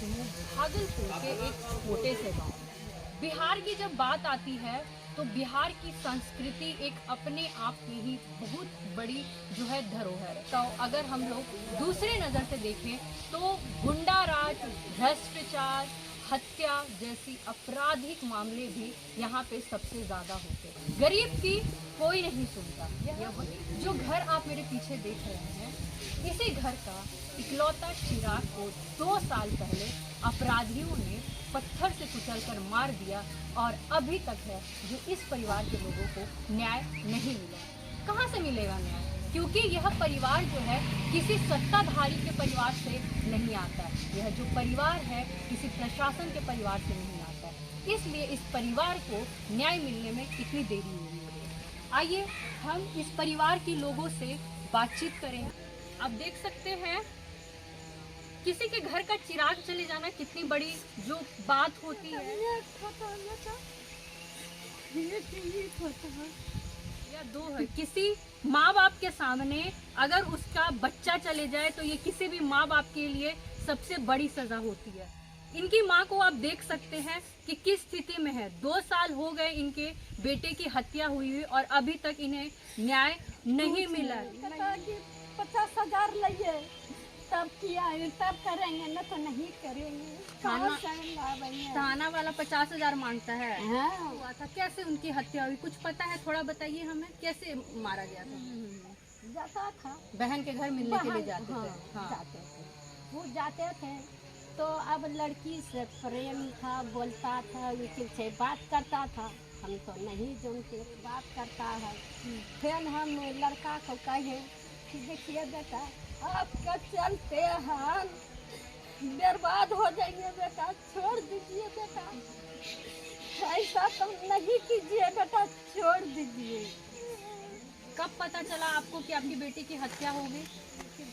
रहती हूँ भागलपुर के एक छोटे से गांव में। बिहार की जब बात आती है तो बिहार की संस्कृति एक अपने आप में ही बहुत बड़ी जो है धरोहर है। तो अगर हम लोग दूसरे नज़र से देखें तो गुंडा राज, भ्रष्टाचार, हत्या जैसी आपराधिक मामले भी यहाँ पे सबसे ज़्यादा होते हैं। गरीब की कोई नहीं सुनता। जो घर आप मेरे पीछे देख रहे हैं, इसी घर का इकलौता चिराग को 2 साल पहले अपराधियों ने पत्थर से कुचलकर मार दिया और अभी तक है जो इस परिवार के लोगों को न्याय नहीं मिला। कहाँ से मिलेगा न्याय? क्योंकि यह परिवार जो है किसी सत्ताधारी के परिवार से नहीं आता है। यह जो परिवार है किसी प्रशासन के परिवार से नहीं आता है। इसलिए इस परिवार को न्याय मिलने में कितनी देरी हो रही है। आइए हम इस परिवार के लोगों से बातचीत करें। आप देख सकते हैं किसी के घर का चिराग चले जाना कितनी बड़ी जो बात होती है। या दो है, किसी माँ बाप के सामने अगर उसका बच्चा चले जाए तो ये किसी भी माँ बाप के लिए सबसे बड़ी सजा होती है। इनकी माँ को आप देख सकते हैं कि किस स्थिति में है। 2 साल हो गए इनके बेटे की हत्या हुई और अभी तक इन्हें न्याय नहीं मिला। 50,000 लगे तब किया है, तब करेंगे ना तो नहीं करेंगे। थाना वाला 50,000 मांगता है। हाँ। हुआ था कैसे उनकी हत्या हुई, कुछ पता है? थोड़ा बताइए हमें, कैसे मारा गया था? जाता था बहन के घर मिलने के लिए जाते थे। हाँ। जाते थे, वो जाते थे तो अब लड़की से प्रेम था, बोलता था, वकील से बात करता था। हम तो नहीं जानते बात करता है। फिर हम लड़का को कहे कि देखिए बेटा, आपका चलते हम बर्बाद हो जाएंगे बेटा, छोड़ दीजिए बेटा, ऐसा तो नहीं कीजिए बेटा, छोड़ दीजिए। कब पता चला आपको कि आपकी बेटी की हत्या हो गई?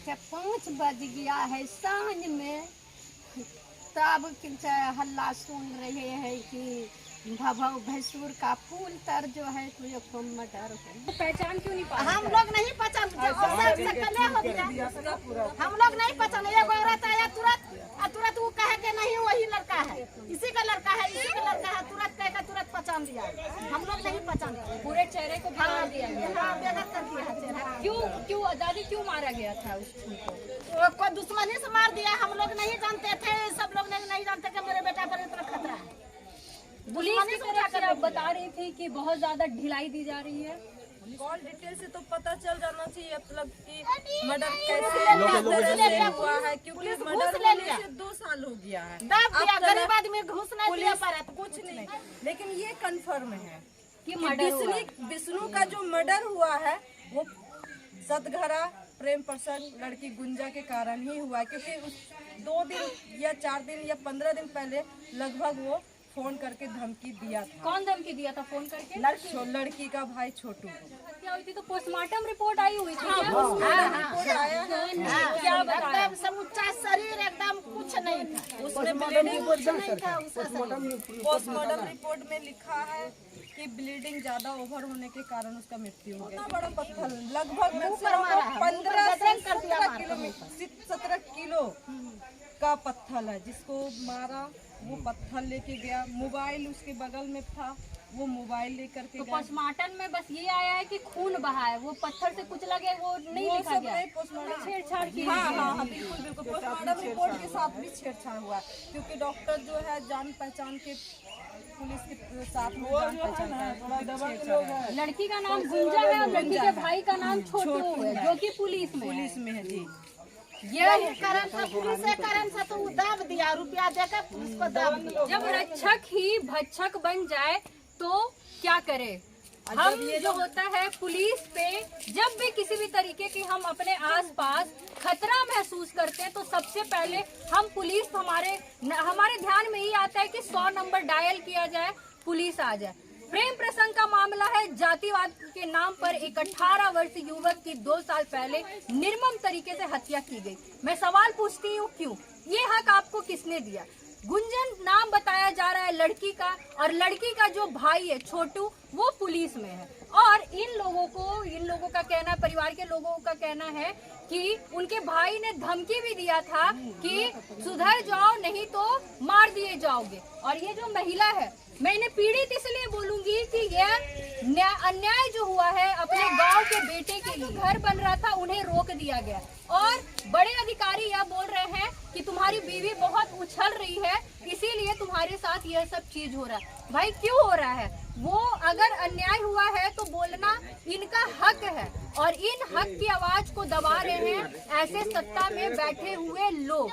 5 बज गया है सांझ में, तब हल्ला सुन रहे हैं कि भभौ भैंसूर का पुल तर जो है तो मर्डर हो। पहचान क्यों नहीं पा रहे? हम लोग नहीं पहचान, हम लोग नहीं पहचान। एक औरत आया तुरंत वो कहे कि नहीं वही लड़का है, इसी का लड़का है, इसी का लड़का है, तुरंत कह के तुरंत पहचान दिया। हम लोग नहीं पहचान, पूरे चेहरे को बिगाड़ दिया गया। हाँ, बेगत कर दिया है चेहरा। क्यों दादी क्यों मारा गया था उसको? कोई दुश्मनी से मार दिया। हम लोग नहीं जानते थे, सब लोग नहीं जानते कि मेरे बेटा पर इतना खतरा है। पुलिस की तरफ से आप बता रही थी कि बहुत ज्यादा ढिलाई दी जा रही है। कॉल डिटेल से तो पता चल जाना चाहिए, मतलब कि मर्डर कैसे हुआ है, क्योंकि मर्डर होने से 2 साल हो गया है। गरीब आदमी घूस नहीं दिया पर कुछ नहीं, लेकिन ये कंफर्म है कि विष्णु का जो मर्डर हुआ है वो सतघरा प्रेम प्रसंग लड़की गुंजा के कारण ही हुआ है। क्योंकि उस 2 दिन या 4 दिन या 15 दिन पहले लगभग वो फोन करके धमकी दिया था। कौन धमकी दिया था फोन करके? लड़की का भाई छोटू। हत्या हुई थी तो पोस्टमार्टम रिपोर्ट आई हुई थी। क्या बताया? समुच्चा शरीर एकदम कुछ नहीं था, उसमें ब्लीडिंग कुछ नहीं था। पोस्टमार्टम रिपोर्ट में लिखा है कि ब्लीडिंग ज्यादा ओवर होने के कारण उसका मृत्यु हो गया। बड़ा पत्थर लगभग 15 से 17 किलो का पत्थर है जिसको मारा। वो पत्थर लेके गया, मोबाइल उसके बगल में था, वो मोबाइल लेकर के तो पोस्टमार्टम में बस ये आया है कि खून बहा है, वो पत्थर से कुचला गया, वो नहीं लिखा गया। छेड़छाड़ की। हाँ, बिल्कुल। पोस्टमार्टम रिपोर्ट के साथ भी छेड़छाड़ हुआ, क्योंकि डॉक्टर जो है जान पहचान के पुलिस के साथ में जान पहचान है। लड़की का नाम गुंजा है और लड़की के भाई का नाम छोटू है, जो कि पुलिस में है जी। ये कारण से पुलिस के कारण से तो दाब दिया, रुपया देकर पुलिस को दाब दिया। जब रक्षक ही भक्षक बन जाए तो क्या करे? हम जो होता है पुलिस पे जब भी किसी भी तरीके की हम अपने आसपास खतरा महसूस करते हैं तो सबसे पहले हम पुलिस हमारे ध्यान में ही आता है कि 100 नंबर डायल किया जाए, पुलिस आ जाए। प्रेम प्रसंग का मामला है। जातिवाद के नाम पर एक 18 वर्षीय युवक की 2 साल पहले निर्मम तरीके से हत्या की गई। मैं सवाल पूछती हूँ, क्यों? ये हक आपको किसने दिया? गुंजन नाम बताया जा रहा है लड़की का, और लड़की का जो भाई है छोटू वो पुलिस में है। और इन लोगों का कहना, परिवार के लोगों का कहना है कि उनके भाई ने धमकी भी दिया था कि सुधर जाओ नहीं तो मार दिए जाओगे। और ये जो महिला है, मैं इन्हें पीड़ित इसलिए बोलूंगी कि यह अन्याय जो हुआ है अपने गांव के बेटे के लिए, घर बन रहा था उन्हें रोक दिया गया और बड़े अधिकारी यह बोल रहे हैं कि तुम्हारी बीवी बहुत उछल रही है इसीलिए तुम्हारे साथ यह सब चीज हो रहा है। भाई क्यों हो रहा है? वो अगर अन्याय हुआ है तो बोलना इनका हक है और इन हक की आवाज को दबा रहे हैं ऐसे सत्ता में बैठे हुए लोग।